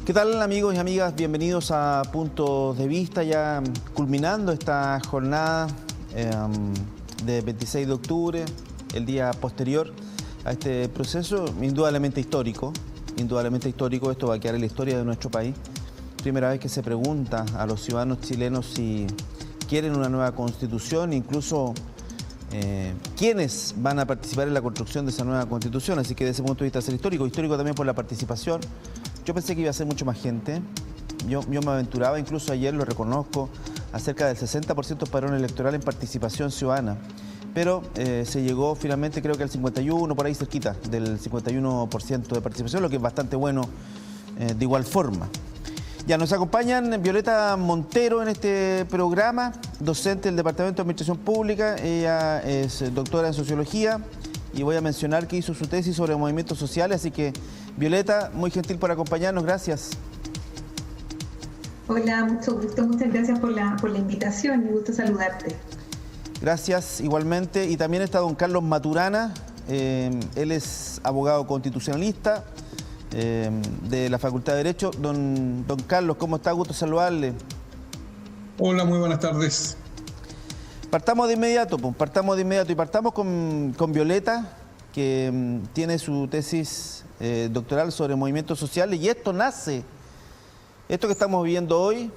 ¿Qué tal, amigos y amigas? Bienvenidos a Puntos de Vista, ya culminando esta jornada de 26 de octubre, el día posterior a este proceso, indudablemente histórico. Esto va a quedar en la historia de nuestro país. Primera vez que se pregunta a los ciudadanos chilenos si quieren una nueva constitución, incluso quiénes van a participar en la construcción de esa nueva constitución. Así que desde ese punto de vista es histórico también por la participación. Yo pensé que iba a ser mucho más gente. Yo me aventuraba, incluso ayer lo reconozco, a cerca del 60% padrón electoral en participación ciudadana. Pero se llegó finalmente, creo que al 51%, por ahí cerquita, del 51% de participación, lo que es bastante bueno de igual forma. Ya nos acompañan Violeta Montero en este programa, docente del Departamento de Administración Pública. Ella es doctora en Sociología y voy a mencionar que hizo su tesis sobre movimientos sociales, así que Violeta, muy gentil por acompañarnos, gracias. Hola, mucho gusto, muchas gracias por la invitación y gusto saludarte. Gracias, igualmente. Y también está don Carlos Maturana, él es abogado constitucionalista de la Facultad de Derecho. Don Carlos, ¿cómo está? Gusto saludarle. Hola, muy buenas tardes. Partamos de inmediato y partamos con Violeta, que tiene su tesis doctoral sobre movimientos sociales, y esto que estamos viviendo hoy,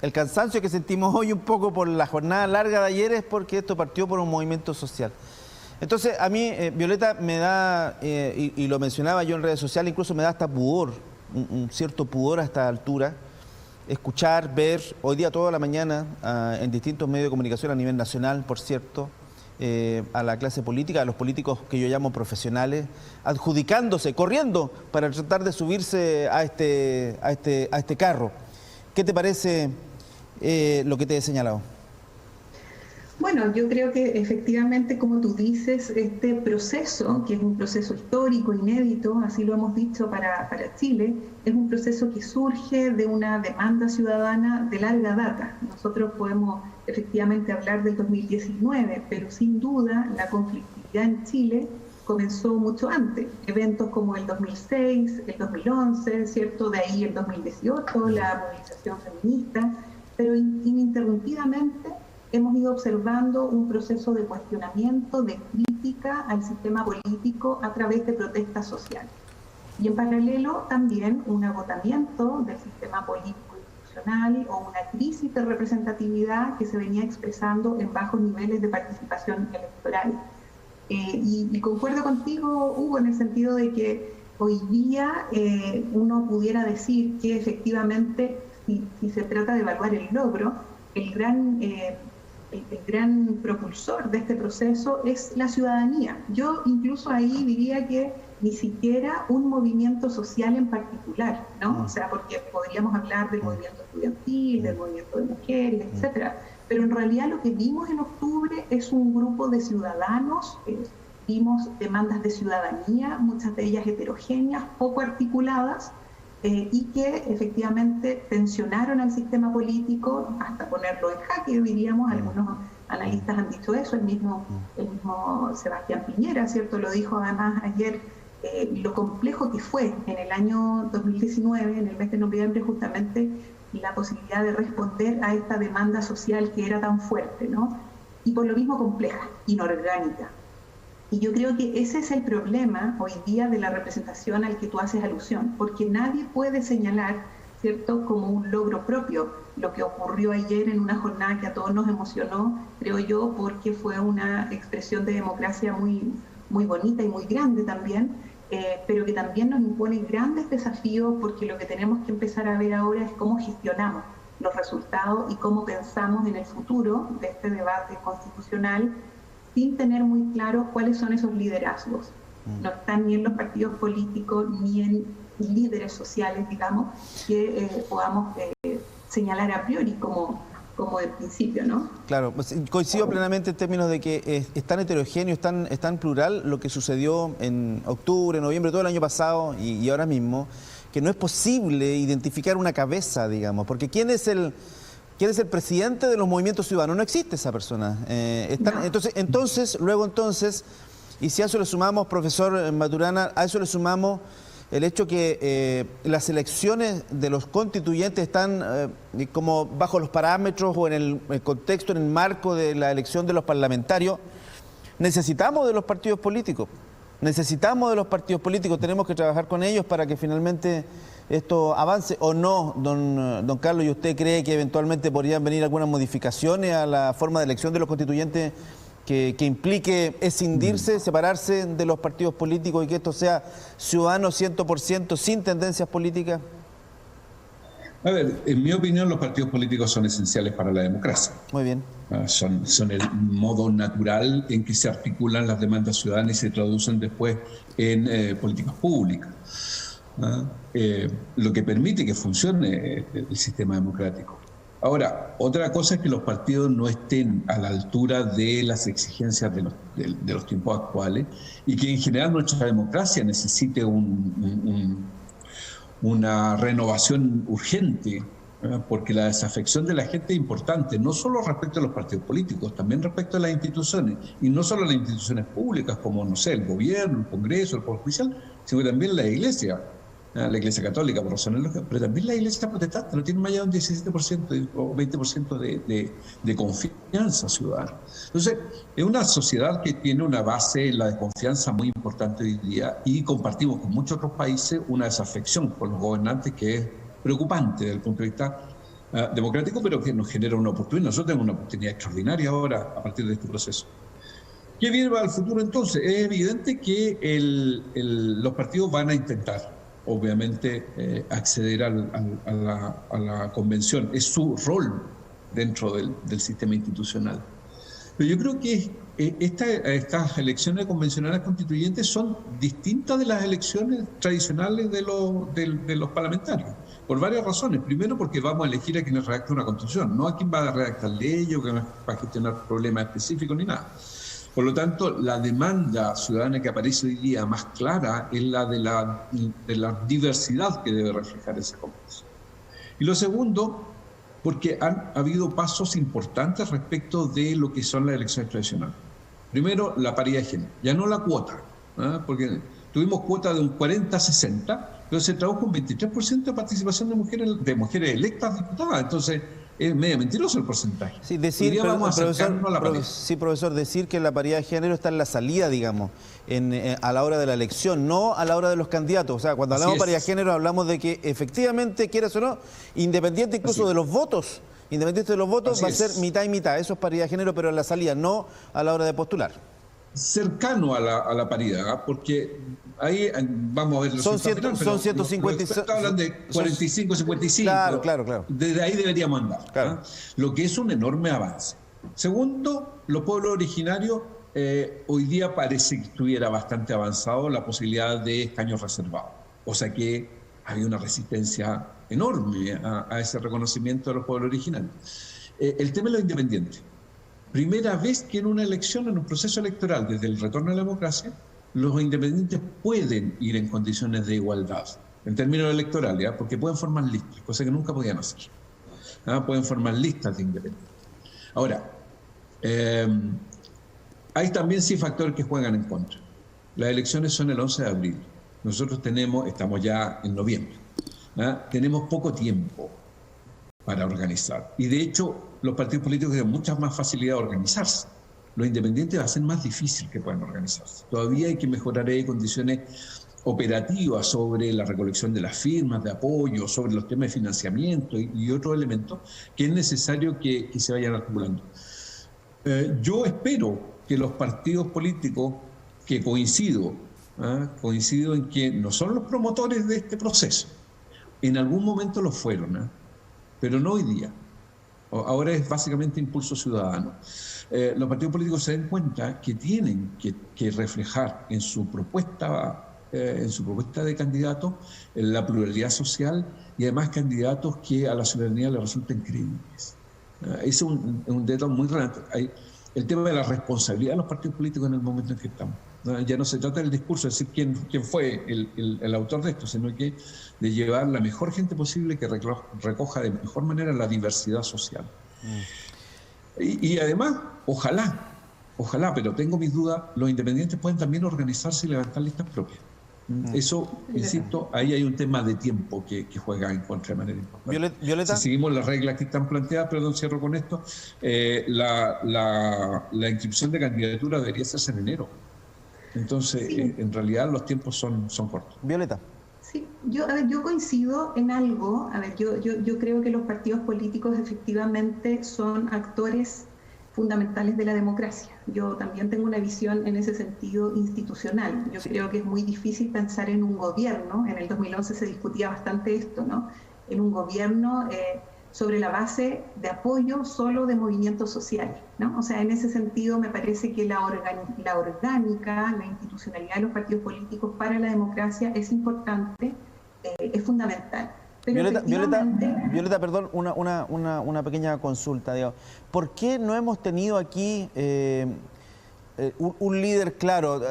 el cansancio que sentimos hoy un poco por la jornada larga de ayer, es porque esto partió por un movimiento social. Entonces, a mí, Violeta, me da, y lo mencionaba yo en redes sociales, incluso me da hasta pudor, un cierto pudor a esta altura, escuchar, ver, hoy día toda la mañana, en distintos medios de comunicación a nivel nacional, por cierto, a la clase política, a los políticos que yo llamo profesionales, adjudicándose, corriendo para tratar de subirse a este carro. ¿Qué te parece lo que te he señalado? Bueno, yo creo que efectivamente, como tú dices, este proceso, que es un proceso histórico, inédito, así lo hemos dicho para Chile, es un proceso que surge de una demanda ciudadana de larga data. Nosotros podemos efectivamente hablar del 2019, pero sin duda la conflictividad en Chile comenzó mucho antes. Eventos como el 2006, el 2011, ¿cierto? De ahí el 2018, la movilización feminista, pero ininterrumpidamente hemos ido observando un proceso de cuestionamiento, de crítica al sistema político a través de protestas sociales. Y en paralelo también un agotamiento del sistema político institucional o una crisis de representatividad que se venía expresando en bajos niveles de participación electoral. Y concuerdo contigo, Hugo, en el sentido de que hoy día uno pudiera decir que efectivamente, si se trata de evaluar el logro, el gran propulsor de este proceso es la ciudadanía. Yo incluso ahí diría que ni siquiera un movimiento social en particular, ¿no? O sea, porque podríamos hablar del movimiento estudiantil, del movimiento de mujeres, etcétera. Pero en realidad lo que vimos en octubre es un grupo de ciudadanos, vimos demandas de ciudadanía, muchas de ellas heterogéneas, poco articuladas, y que efectivamente tensionaron al sistema político hasta ponerlo en jaque, diríamos. Algunos analistas han dicho eso, el mismo Sebastián Piñera, ¿cierto? Lo dijo además ayer, lo complejo que fue en el año 2019, en el mes de noviembre, justamente la posibilidad de responder a esta demanda social que era tan fuerte, ¿no? Y por lo mismo compleja, inorgánica. Y yo creo que ese es el problema hoy día de la representación al que tú haces alusión, porque nadie puede señalar, ¿cierto?, como un logro propio lo que ocurrió ayer en una jornada que a todos nos emocionó, creo yo, porque fue una expresión de democracia muy, muy bonita y muy grande también, pero que también nos impone grandes desafíos, porque lo que tenemos que empezar a ver ahora es cómo gestionamos los resultados y cómo pensamos en el futuro de este debate constitucional, sin tener muy claro cuáles son esos liderazgos. No están ni en los partidos políticos ni en líderes sociales, digamos, que podamos señalar a priori como de principio, ¿no? Claro, pues coincido plenamente en términos de que es tan heterogéneo, es tan plural lo que sucedió en octubre, noviembre, todo el año pasado y ahora mismo, que no es posible identificar una cabeza, digamos, porque ¿quién es el presidente de los movimientos ciudadanos? No existe esa persona. Entonces, y si a eso le sumamos, profesor Maturana, a eso le sumamos el hecho que las elecciones de los constituyentes están como bajo los parámetros o en el contexto, en el marco de la elección de los parlamentarios. Necesitamos de los partidos políticos. Tenemos que trabajar con ellos para que finalmente esto avance, ¿o no, don Carlos? ¿Y usted cree que eventualmente podrían venir algunas modificaciones a la forma de elección de los constituyentes que implique escindirse, separarse de los partidos políticos y que esto sea ciudadano 100% sin tendencias políticas? A ver, en mi opinión los partidos políticos son esenciales para la democracia. Muy bien. Son el modo natural en que se articulan las demandas ciudadanas y se traducen después en políticas públicas. Lo que permite que funcione el sistema democrático. Ahora, otra cosa es que los partidos no estén a la altura de las exigencias de los tiempos actuales y que en general nuestra democracia necesite una renovación urgente, porque la desafección de la gente es importante, no solo respecto a los partidos políticos, también respecto a las instituciones, y no solo a las instituciones públicas como, no sé, el gobierno, el Congreso, el Poder Judicial, sino también la Iglesia católica, por razones lógicas, pero también la Iglesia protestante no tiene más allá de un 17% o 20% de confianza ciudadana. Entonces, es una sociedad que tiene una base en la desconfianza muy importante hoy día y compartimos con muchos otros países una desafección con los gobernantes que es preocupante desde el punto de vista democrático, pero que nos genera una oportunidad. Nosotros tenemos una oportunidad extraordinaria ahora a partir de este proceso. ¿Qué viene para el futuro entonces? Es evidente que los partidos van a intentar obviamente acceder a la convención. Es su rol dentro del sistema institucional. Pero yo creo que estas elecciones convencionales constituyentes son distintas de las elecciones tradicionales de los parlamentarios, por varias razones. Primero, porque vamos a elegir a quienes redacten una constitución, no a quien va a redactar leyes o que va a gestionar problemas específicos ni nada. Por lo tanto, la demanda ciudadana que aparece hoy día más clara es la de la diversidad que debe reflejar esa convención. Y lo segundo, porque han habido pasos importantes respecto de lo que son las elecciones tradicionales. Primero, la paridad de género, ya no la cuota, porque tuvimos cuota de un 40-60, pero se tradujo un 23% de participación de mujeres electas diputadas. Entonces, es medio mentiroso el porcentaje. Sí, profesor, decir que la paridad de género está en la salida, digamos, a la hora de la elección, no a la hora de los candidatos. O sea, cuando hablamos de paridad de género hablamos de que efectivamente, quieras o no, independiente incluso de los votos, va a ser mitad y mitad. Eso es paridad de género, pero en la salida, no a la hora de postular. Cercano a la paridad, porque ahí vamos a ver los son 155. Está hablando de 45-55. Claro. Desde ahí deberíamos andar. Claro. Lo que es un enorme avance. Segundo, los pueblos originarios hoy día parece que estuviera bastante avanzado la posibilidad de escaños reservados. O sea que había una resistencia enorme a ese reconocimiento de los pueblos originarios. El tema de los independientes. Primera vez que en una elección, en un proceso electoral, desde el retorno a la democracia, los independientes pueden ir en condiciones de igualdad, en términos electorales, porque pueden formar listas, cosa que nunca podían hacer. Pueden formar listas de independientes. Ahora, hay también sí factores que juegan en contra. Las elecciones son el 11 de abril. Nosotros estamos ya en noviembre. Tenemos poco tiempo para organizar. Y de hecho, los partidos políticos tienen mucha más facilidad de organizarse. Los independientes va a ser más difícil que puedan organizarse. Todavía hay que mejorar condiciones operativas sobre la recolección de las firmas de apoyo, sobre los temas de financiamiento y otros elementos que es necesario que se vayan articulando. Yo espero que los partidos políticos, que coincido en que no son los promotores de este proceso, en algún momento lo fueron, pero no hoy día. Ahora es básicamente impulso ciudadano. Los partidos políticos se den cuenta que tienen que reflejar en su propuesta de candidato la pluralidad social y además candidatos que a la ciudadanía le resulten creíbles. Ese es un dato muy relevante. El tema de la responsabilidad de los partidos políticos en el momento en que estamos. Ya no se trata del discurso, de decir quién fue el autor de esto, sino que de llevar la mejor gente posible que recoja de mejor manera la diversidad social. Y además, ojalá, pero tengo mis dudas, los independientes pueden también organizarse y levantar listas propias. Eso, insisto, ahí hay un tema de tiempo que juega en contra de manera importante. Violeta. Si seguimos las reglas que están planteadas, perdón, cierro con esto, la inscripción de candidatura debería hacerse en enero. Entonces, sí, en realidad los tiempos son cortos. Violeta. Sí, yo coincido en algo. Yo creo que los partidos políticos efectivamente son actores fundamentales de la democracia. Yo también tengo una visión en ese sentido institucional. Yo creo que es muy difícil pensar en un gobierno, en el 2011 se discutía bastante esto, ¿no? En un gobierno sobre la base de apoyo solo de movimientos sociales, ¿no? O sea, en ese sentido me parece que la orgánica, la institucionalidad de los partidos políticos para la democracia es importante, es fundamental. Pero Violeta, perdón, una pequeña consulta, digamos. ¿Por qué no hemos tenido aquí un líder claro?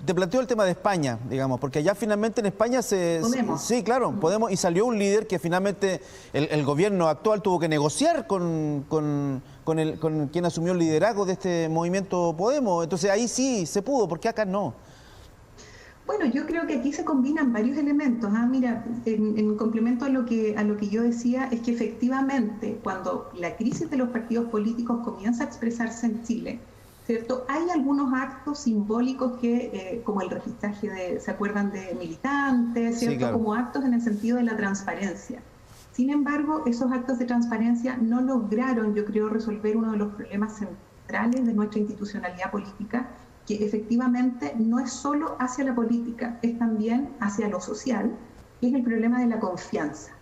Te planteo el tema de España, digamos, porque allá finalmente en España sí, claro, Podemos, y salió un líder que finalmente el gobierno actual tuvo que negociar con quien asumió el liderazgo de este movimiento Podemos. Entonces ahí sí se pudo, ¿por qué acá no? Bueno, yo creo que aquí se combinan varios elementos. Mira, en complemento a lo que yo decía, es que efectivamente cuando la crisis de los partidos políticos comienza a expresarse en Chile, ¿cierto? Hay algunos actos simbólicos que, como el registraje ¿se acuerdan de militantes? ¿Cierto? Sí, claro. Como actos en el sentido de la transparencia. Sin embargo, esos actos de transparencia no lograron, yo creo, resolver uno de los problemas centrales de nuestra institucionalidad política, que efectivamente no es solo hacia la política, es también hacia lo social, que es el problema de la confianza.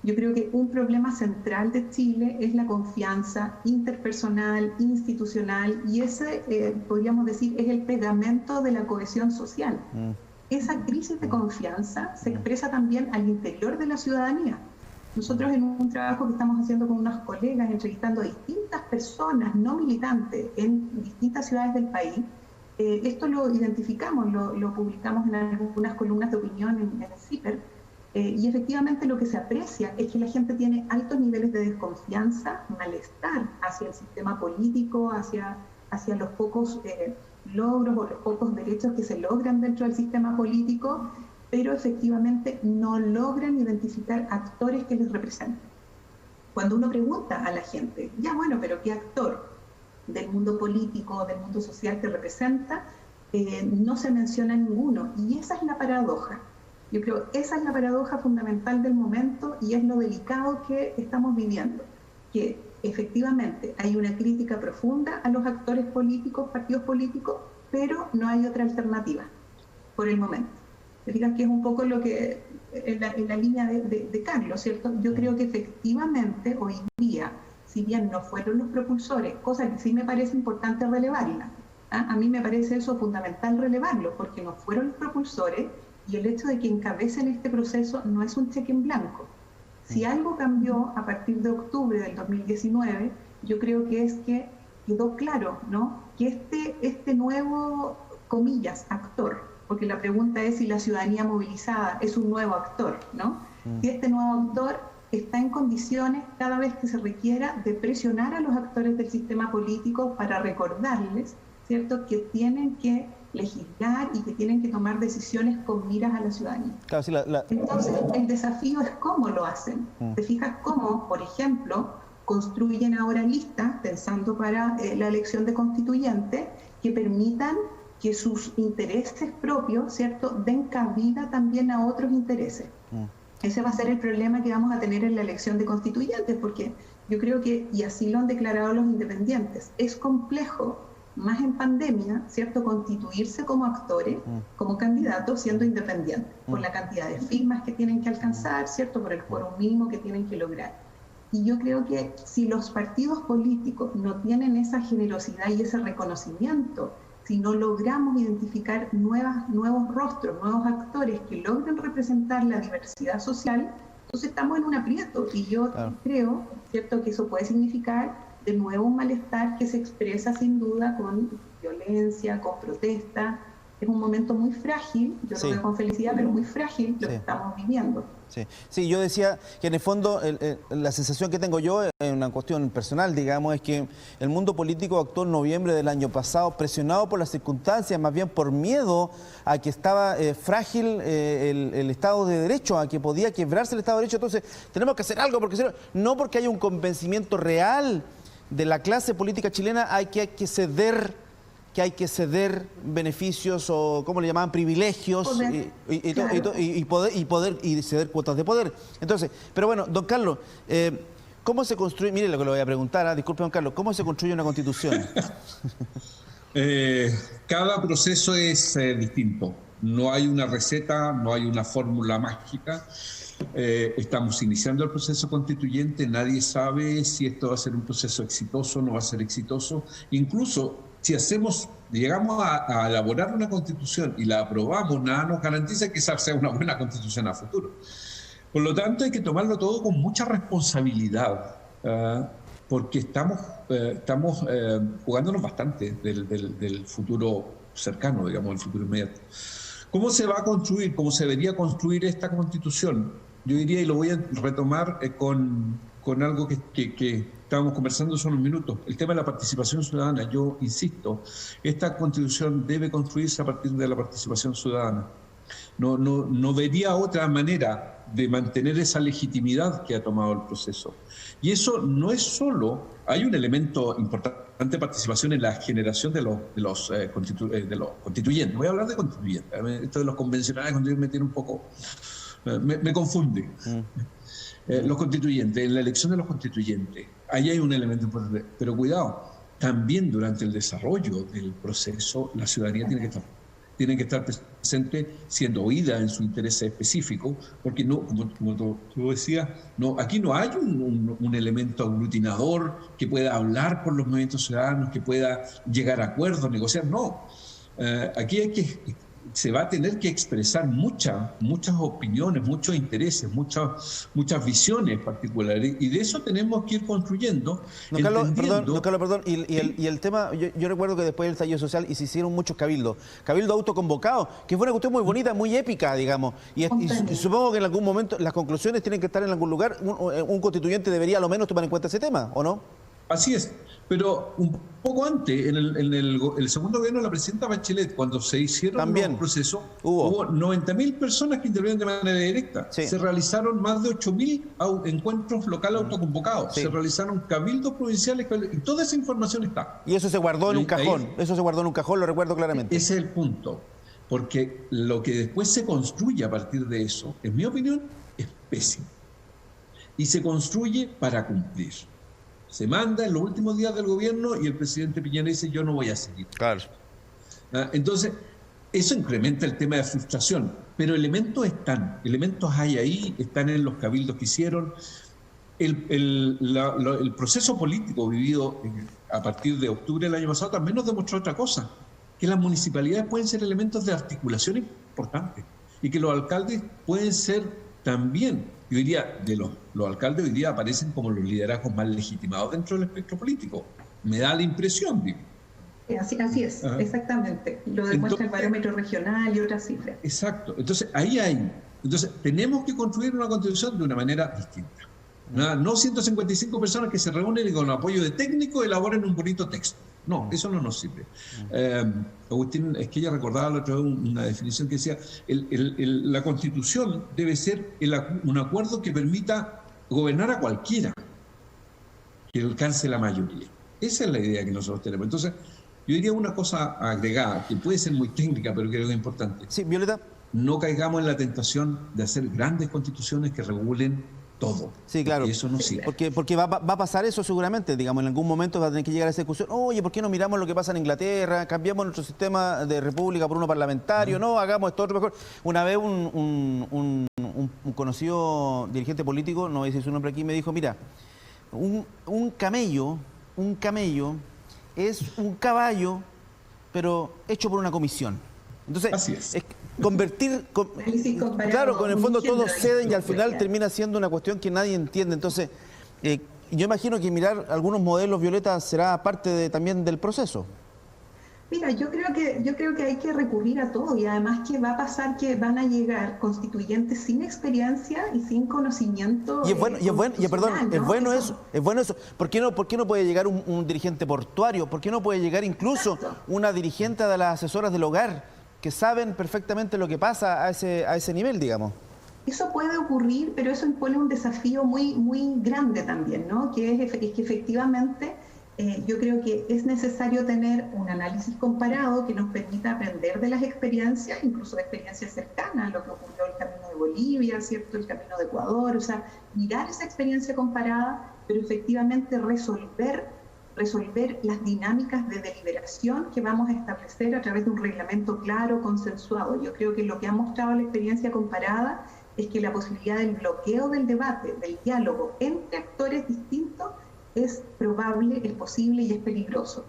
Yo creo que un problema central de Chile es la confianza interpersonal, institucional, y ese, podríamos decir, es el pegamento de la cohesión social. Esa crisis de confianza se expresa también al interior de la ciudadanía. Nosotros en un trabajo que estamos haciendo con unos colegas, entrevistando a distintas personas no militantes en distintas ciudades del país, esto lo identificamos, lo publicamos en algunas columnas de opinión en el CIPER, y efectivamente lo que se aprecia es que la gente tiene altos niveles de desconfianza, malestar hacia el sistema político, hacia los pocos logros o los pocos derechos que se logran dentro del sistema político, pero efectivamente no logran identificar actores que les representen. Cuando uno pregunta a la gente, ya bueno, pero ¿qué actor del mundo político, del mundo social que representa? No se menciona ninguno, y esa es la paradoja. Yo creo que esa es la paradoja fundamental del momento y es lo delicado que estamos viviendo, que efectivamente hay una crítica profunda a los actores políticos, partidos políticos, pero no hay otra alternativa por el momento. Te fijas que es un poco lo que en la línea de Carlos, ¿cierto? Yo creo que efectivamente hoy día, si bien no fueron los propulsores, cosa que sí me parece importante relevarla, a mí me parece eso fundamental relevarlo, porque no fueron los propulsores y el hecho de que encabecen este proceso no es un cheque en blanco. Si algo cambió a partir de octubre del 2019, yo creo que es que quedó claro, ¿no?, que este nuevo, comillas, actor, porque la pregunta es si la ciudadanía movilizada es un nuevo actor, ¿no? Si este nuevo actor está en condiciones, cada vez que se requiera, de presionar a los actores del sistema político para recordarles, ¿cierto?, que tienen que legislar y que tienen que tomar decisiones con miras a la ciudadanía. Claro, sí, Entonces, el desafío es cómo lo hacen. ¿Te fijas cómo, por ejemplo, construyen ahora listas, pensando para la elección de constituyentes, que permitan que sus intereses propios, ¿cierto?, den cabida también a otros intereses? Ese va a ser el problema que vamos a tener en la elección de constituyentes, porque yo creo que, y así lo han declarado los independientes, es complejo, más en pandemia, ¿cierto?, constituirse como actores, como candidatos siendo independientes, por la cantidad de firmas que tienen que alcanzar, ¿cierto?, por el quórum mínimo que tienen que lograr. Y yo creo que si los partidos políticos no tienen esa generosidad y ese reconocimiento, si no logramos identificar nuevos rostros, nuevos actores que logren representar la diversidad social, entonces estamos en un aprieto. Y yo creo, ¿cierto?, que eso puede significar de nuevo un malestar que se expresa sin duda con violencia, con protesta. Es un momento muy frágil, yo lo veo con felicidad, pero muy frágil lo que estamos viviendo. Sí, yo decía que en el fondo la sensación que tengo yo, en una cuestión personal, digamos, es que el mundo político actuó en noviembre del año pasado presionado por las circunstancias, más bien por miedo a que estaba frágil el Estado de Derecho, a que podía quebrarse el Estado de Derecho. Entonces tenemos que hacer algo, porque no porque haya un convencimiento real de la clase política chilena hay que ceder beneficios o, ¿cómo le llamaban?, privilegios y ceder cuotas de poder. Entonces, pero bueno, don Carlos, ¿cómo se construye? Mire lo que le voy a preguntar, disculpe, don Carlos, ¿cómo se construye una constitución? Cada proceso es distinto. No hay una receta, no hay una fórmula mágica. Estamos iniciando el proceso constituyente, nadie sabe si esto va a ser un proceso exitoso o no va a ser exitoso. Incluso si llegamos a elaborar una constitución y la aprobamos, nada nos garantiza que esa sea una buena constitución a futuro. Por lo tanto, hay que tomarlo todo con mucha responsabilidad, porque estamos jugándonos bastante del futuro cercano, digamos, el futuro inmediato. ¿Cómo se va a construir, cómo se debería construir esta constitución? Yo diría, y lo voy a retomar con algo que estábamos conversando hace unos minutos, el tema de la participación ciudadana. Yo insisto, esta constitución debe construirse a partir de la participación ciudadana. No vería otra manera de mantener esa legitimidad que ha tomado el proceso. Y eso no es solo, hay un elemento importante de participación en la generación de los constituyentes. Voy a hablar de constituyentes. Esto de los convencionales me tiene un poco, me confunde. Los constituyentes, en la elección de los constituyentes, ahí hay un elemento importante. Pero cuidado, también durante el desarrollo del proceso, la ciudadanía tiene que estar presente, siendo oída en su interés específico, porque no, como tú decías, aquí no hay un elemento aglutinador que pueda hablar por los movimientos ciudadanos, que pueda llegar a acuerdos, negociar. No, aquí se va a tener que expresar muchas opiniones, muchos intereses, muchas visiones particulares, y de eso tenemos que ir construyendo. Don Carlos, perdón, y el tema, yo recuerdo que después del estallido social y se hicieron muchos cabildos autoconvocados, que fue una cuestión muy bonita, muy épica, digamos, y supongo que en algún momento las conclusiones tienen que estar en algún lugar. Un constituyente debería a lo menos tomar en cuenta ese tema, ¿o no? Así es, pero un poco antes, en el segundo gobierno de la presidenta Bachelet, cuando se hicieron los procesos, hubo 90.000 personas que intervinieron de manera directa. Sí. Se realizaron más de 8.000 encuentros locales autoconvocados. Sí. Se realizaron cabildos provinciales y toda esa información está. Y eso se guardó en un cajón. Eso se guardó en un cajón, lo recuerdo claramente. Ese es el punto. Porque lo que después se construye a partir de eso, en mi opinión, es pésimo. Y se construye para cumplir. Se manda en los últimos días del gobierno y el presidente Piñera dice: yo no voy a seguir. Claro. Entonces, eso incrementa el tema de frustración, pero elementos hay ahí, están en los cabildos que hicieron. El proceso político vivido a partir de octubre del año pasado también nos demostró otra cosa, que las municipalidades pueden ser elementos de articulación importantes y que los alcaldes pueden ser también, yo diría, los alcaldes hoy día aparecen como los liderazgos más legitimados dentro del espectro político. Me da la impresión, digo. Así es, exactamente. Lo demuestra el barómetro regional y otras cifras. Exacto. Entonces, Entonces, tenemos que construir una constitución de una manera distinta. No 155 personas que se reúnen y con el apoyo de técnicos elaboren un bonito texto. No, eso no nos sirve. Agustín Esquella recordaba la otra vez una definición que decía: la Constitución debe ser un acuerdo que permita gobernar a cualquiera, que alcance la mayoría. Esa es la idea que nosotros tenemos. Entonces, yo diría una cosa agregada, que puede ser muy técnica, pero creo que es importante. Sí, Violeta. No caigamos en la tentación de hacer grandes constituciones que regulen todo. Sí, claro. Y eso no sirve. Porque va a pasar eso seguramente, digamos, en algún momento va a tener que llegar a esa discusión. Oye, ¿por qué no miramos lo que pasa en Inglaterra? Cambiamos nuestro sistema de república por uno parlamentario, no, hagamos esto otro mejor. Una vez un conocido dirigente político, no voy a decir su nombre aquí, me dijo: mira, un camello es un caballo, pero hecho por una comisión. Entonces, así es. Convertir, claro, con el fondo todos ceden y al final termina siendo una cuestión que nadie entiende. Entonces, yo imagino que mirar algunos modelos, Violeta, será parte también del proceso. Mira, yo creo que hay que recurrir a todo y además que va a pasar que van a llegar constituyentes sin experiencia y sin conocimiento. Y es bueno, perdón, ¿no? Es bueno eso. ¿Por qué no puede llegar un dirigente portuario? ¿Por qué no puede llegar incluso Exacto. una dirigente de las asesoras del hogar que saben perfectamente lo que pasa a ese nivel, digamos? Eso puede ocurrir, pero eso impone un desafío muy grande también, ¿no? Que es que efectivamente yo creo que es necesario tener un análisis comparado que nos permita aprender de las experiencias, incluso de experiencias cercanas, lo que ocurrió en el Camino de Bolivia, ¿cierto? El Camino de Ecuador, o sea, mirar esa experiencia comparada, pero efectivamente resolver las dinámicas de deliberación que vamos a establecer a través de un reglamento claro, consensuado. Yo creo que lo que ha mostrado la experiencia comparada es que la posibilidad del bloqueo del debate, del diálogo entre actores distintos, es probable, es posible y es peligroso.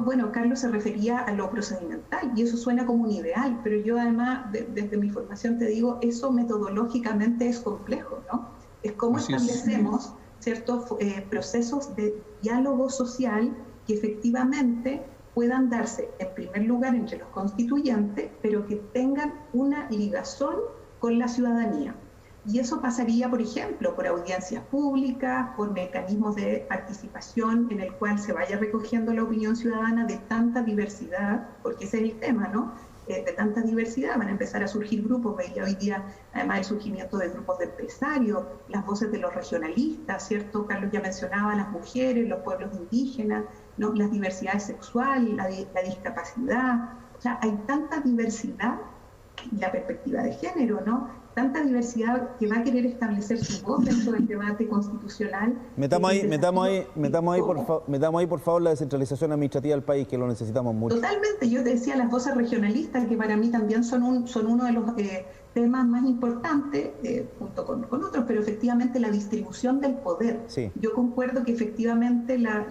Bueno, Carlos se refería a lo procedimental y eso suena como un ideal, pero yo además, desde mi formación te digo, eso metodológicamente es complejo, ¿no? Es cómo establecemos ciertos procesos de diálogo social que efectivamente puedan darse, en primer lugar, entre los constituyentes, pero que tengan una ligazón con la ciudadanía. Y eso pasaría, por ejemplo, por audiencias públicas, por mecanismos de participación en el cual se vaya recogiendo la opinión ciudadana de tanta diversidad, porque ese es el tema, ¿no? De tanta diversidad, van a empezar a surgir grupos, veía hoy día además el surgimiento de grupos de empresarios, las voces de los regionalistas, ¿cierto? Carlos ya mencionaba las mujeres, los pueblos indígenas, ¿no? Las diversidades sexuales, la discapacidad, o sea, hay tanta diversidad y la perspectiva de género, ¿no? Tanta diversidad que va a querer establecer su voz dentro del debate constitucional. Metamos ahí, por favor, la descentralización administrativa del país, que lo necesitamos mucho. Totalmente, yo te decía las voces regionalistas, que para mí también son uno de los temas más importantes, junto con otros, pero efectivamente la distribución del poder. Sí. Yo concuerdo que efectivamente la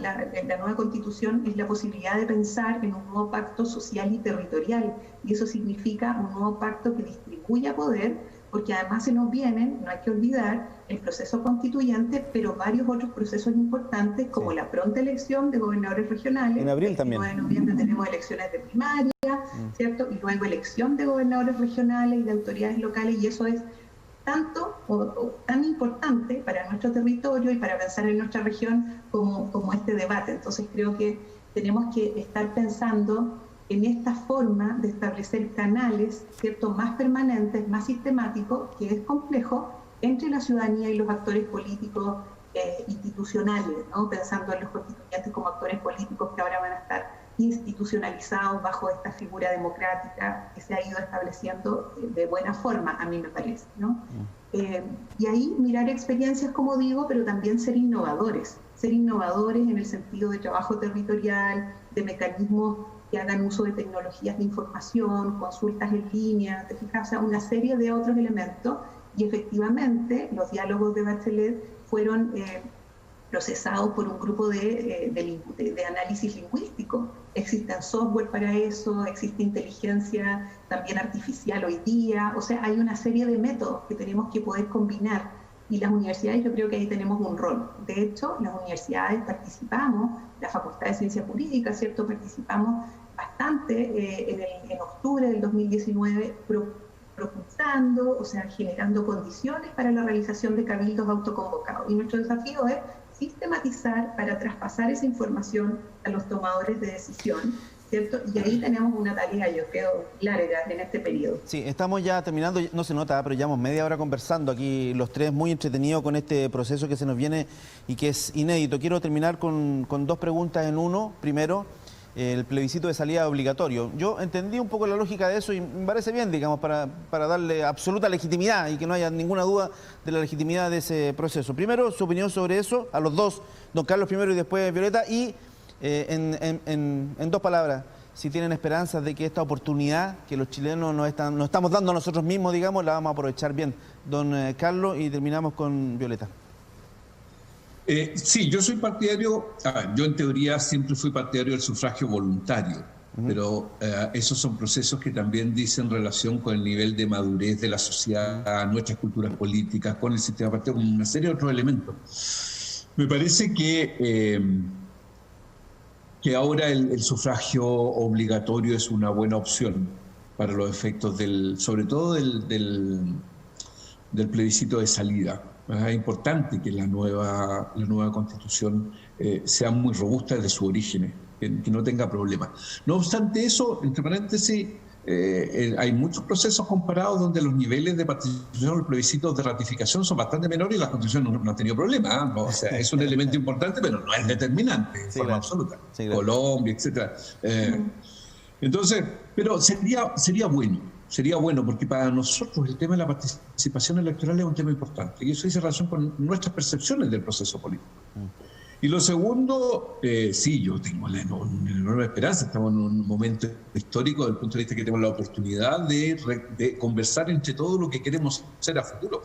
nueva Constitución es la posibilidad de pensar en un nuevo pacto social y territorial, y eso significa un nuevo pacto que distribuya poder, porque además se nos vienen, no hay que olvidar, el proceso constituyente, pero varios otros procesos importantes, como la pronta elección de gobernadores regionales. En abril también. En noviembre tenemos elecciones de primaria, ¿cierto? Y luego elección de gobernadores regionales y de autoridades locales, y eso es tanto o tan importante para nuestro territorio y para pensar en nuestra región como este debate. Entonces creo que tenemos que estar pensando en esta forma de establecer canales, ¿cierto?, más permanentes, más sistemáticos, que es complejo, entre la ciudadanía y los actores políticos institucionales, ¿no? Pensando en los constituyentes como actores políticos que ahora van a estar institucionalizados bajo esta figura democrática que se ha ido estableciendo de buena forma, a mí me parece, ¿no? Y ahí mirar experiencias, como digo, pero también ser innovadores en el sentido de trabajo territorial, de mecanismos que hagan uso de tecnologías de información, consultas en línea, ¿te fijas? O sea, una serie de otros elementos, y efectivamente los diálogos de Bachelet fueron procesados por un grupo de análisis lingüístico. Existen software para eso, existe inteligencia también artificial hoy día, o sea, hay una serie de métodos que tenemos que poder combinar, y las universidades, yo creo que ahí tenemos un rol. De hecho, las universidades participamos, la Facultad de Ciencias Jurídicas, ¿cierto?, participamos bastante en octubre del 2019 propulsando, o sea, generando condiciones para la realización de cabildos autoconvocados. Y nuestro desafío es sistematizar para traspasar esa información a los tomadores de decisión, ¿cierto? Y ahí tenemos una tarea, yo creo, larga en este periodo. Sí, estamos ya terminando, no se nota, pero llevamos media hora conversando aquí los tres, muy entretenidos con este proceso que se nos viene y que es inédito. Quiero terminar con dos preguntas en uno. Primero, el plebiscito de salida obligatorio. Yo entendí un poco la lógica de eso y me parece bien, digamos, para darle absoluta legitimidad y que no haya ninguna duda de la legitimidad de ese proceso. Primero, su opinión sobre eso, a los dos, don Carlos primero y después Violeta, y en dos palabras, si tienen esperanzas de que esta oportunidad que los chilenos nos estamos dando a nosotros mismos, digamos, la vamos a aprovechar bien. Don Carlos, y terminamos con Violeta. Sí, yo soy partidario, yo en teoría siempre fui partidario del sufragio voluntario, pero esos son procesos que también dicen relación con el nivel de madurez de la sociedad, nuestras culturas políticas, con el sistema partidario, con una serie de otros elementos. Me parece que que ahora el sufragio obligatorio es una buena opción para los efectos sobre todo del plebiscito de salida. Es importante que la nueva Constitución sea muy robusta desde sus orígenes, que no tenga problemas. No obstante eso, entre paréntesis, hay muchos procesos comparados donde los niveles de participación en los plebiscitos de ratificación son bastante menores y la Constitución no ha tenido problemas, ¿eh? O sea, es un elemento importante, pero no es determinante en forma absoluta. Sí, Colombia, etc. Entonces, pero sería bueno, porque para nosotros el tema de la participación electoral es un tema importante y eso dice relación con nuestras percepciones del proceso político. Y lo segundo, sí, yo tengo una enorme esperanza. Estamos en un momento histórico desde el punto de vista que tenemos la oportunidad de conversar entre todos lo que queremos hacer a futuro,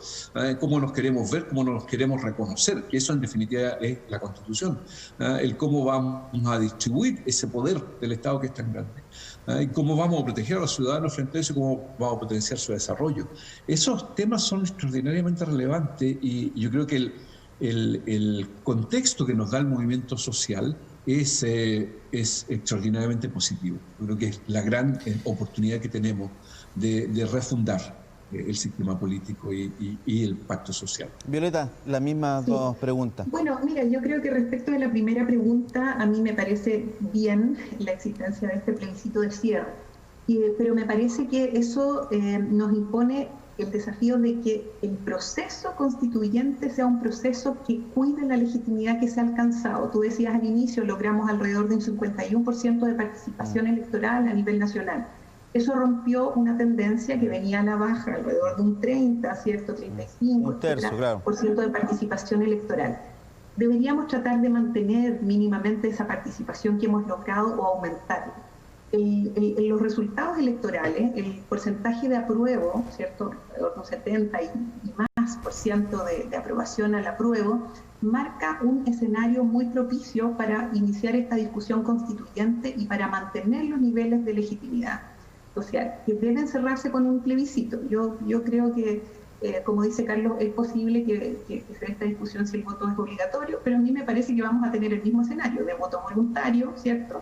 cómo nos queremos ver, cómo nos queremos reconocer, que eso en definitiva es la Constitución, el cómo vamos a distribuir ese poder del Estado que es tan grande, y cómo vamos a proteger a los ciudadanos frente a eso y cómo vamos a potenciar su desarrollo. Esos temas son extraordinariamente relevantes y yo creo que el contexto que nos da el movimiento social es extraordinariamente positivo. Yo creo que es la gran oportunidad que tenemos de refundar el sistema político y el pacto social. Violeta, las mismas dos preguntas. Bueno, mira, yo creo que respecto de la primera pregunta, a mí me parece bien la existencia de este plebiscito de cierre, pero me parece que eso nos impone el desafío de que el proceso constituyente sea un proceso que cuide la legitimidad que se ha alcanzado. Tú decías al inicio, logramos alrededor de un 51% de participación electoral a nivel nacional. Eso rompió una tendencia que venía a la baja, alrededor de un 30, ¿cierto? 35, un tercio, claro, por ciento de participación electoral. Deberíamos tratar de mantener mínimamente esa participación que hemos logrado o aumentarla. Los resultados electorales, el porcentaje de apruebo, ¿cierto? Alrededor de un 70 y más por ciento de aprobación al apruebo, marca un escenario muy propicio para iniciar esta discusión constituyente y para mantener los niveles de legitimidad social, que deben cerrarse con un plebiscito. Yo creo que, como dice Carlos, es posible que se dé esta discusión si el voto es obligatorio, pero a mí me parece que vamos a tener el mismo escenario de voto voluntario, ¿cierto?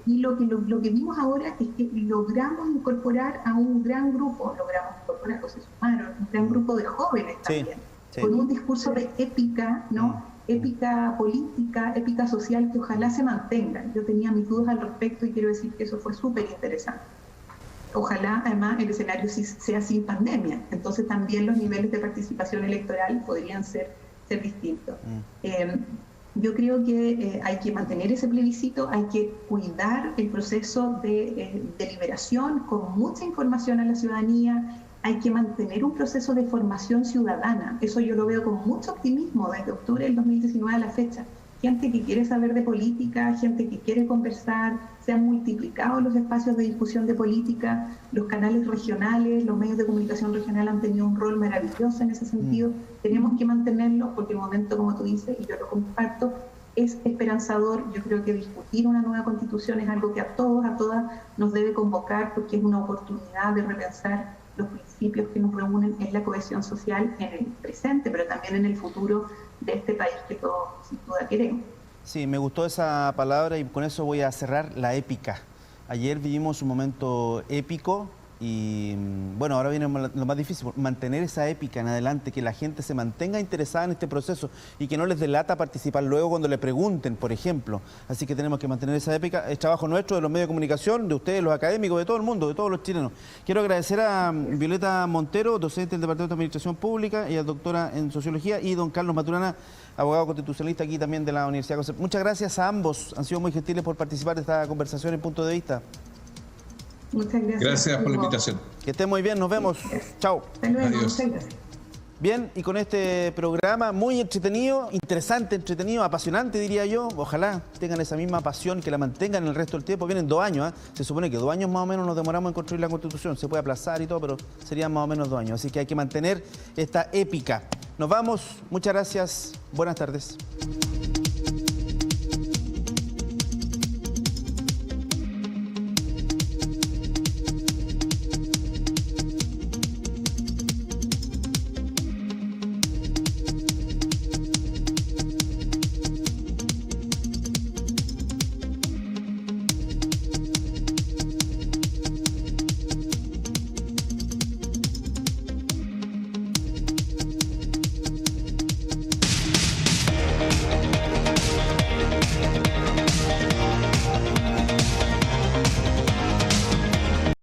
Y lo que vimos ahora es que logramos incorporar a un gran grupo, o se sumaron, un gran grupo de jóvenes también, con un discurso de épica, ¿no? Épica política, épica social, que ojalá se mantenga. Yo tenía mis dudas al respecto y quiero decir que eso fue súper interesante. Ojalá, además, el escenario sea sin pandemia. Entonces también los niveles de participación electoral podrían ser distintos. Yo creo que hay que mantener ese plebiscito, hay que cuidar el proceso de deliberación con mucha información a la ciudadanía, hay que mantener un proceso de formación ciudadana. Eso yo lo veo con mucho optimismo desde octubre del 2019 a la fecha. Gente que quiere saber de política, gente que quiere conversar, se han multiplicado los espacios de discusión de política, los canales regionales, los medios de comunicación regional han tenido un rol maravilloso en ese sentido. Tenemos que mantenerlos porque el momento, como tú dices, y yo lo comparto, es esperanzador. Yo creo que discutir una nueva constitución es algo que a todos, a todas nos debe convocar porque es una oportunidad de repensar los principios que nos reúnen en la cohesión social en el presente, pero también en el futuro de este país que todos sin duda queremos. Sí, me gustó esa palabra y con eso voy a cerrar, la épica. Ayer vivimos un momento épico y bueno, ahora viene lo más difícil, mantener esa épica en adelante, que la gente se mantenga interesada en este proceso y que no les delata participar luego cuando le pregunten, por ejemplo. Así que tenemos que mantener esa épica. Es trabajo nuestro, de los medios de comunicación, de ustedes, los académicos, de todo el mundo, de todos los chilenos. Quiero agradecer a Violeta Montero, docente del Departamento de Administración Pública, ella es doctora en Sociología, y don Carlos Maturana, abogado constitucionalista aquí también de la Universidad de Concepción. Muchas gracias a ambos, han sido muy gentiles por participar de esta conversación en Punto de Vista. Muchas gracias. Gracias por la invitación. Que estén muy bien, nos vemos. Chao. Hasta luego. Adiós. Muchas gracias. Bien, y con este programa muy entretenido, interesante, entretenido, apasionante diría yo, ojalá tengan esa misma pasión, que la mantengan el resto del tiempo. Vienen 2 años, ¿eh? Se supone que 2 años más o menos nos demoramos en construir la Constitución, se puede aplazar y todo, pero serían más o menos 2 años, así que hay que mantener esta épica. Nos vamos, muchas gracias, buenas tardes.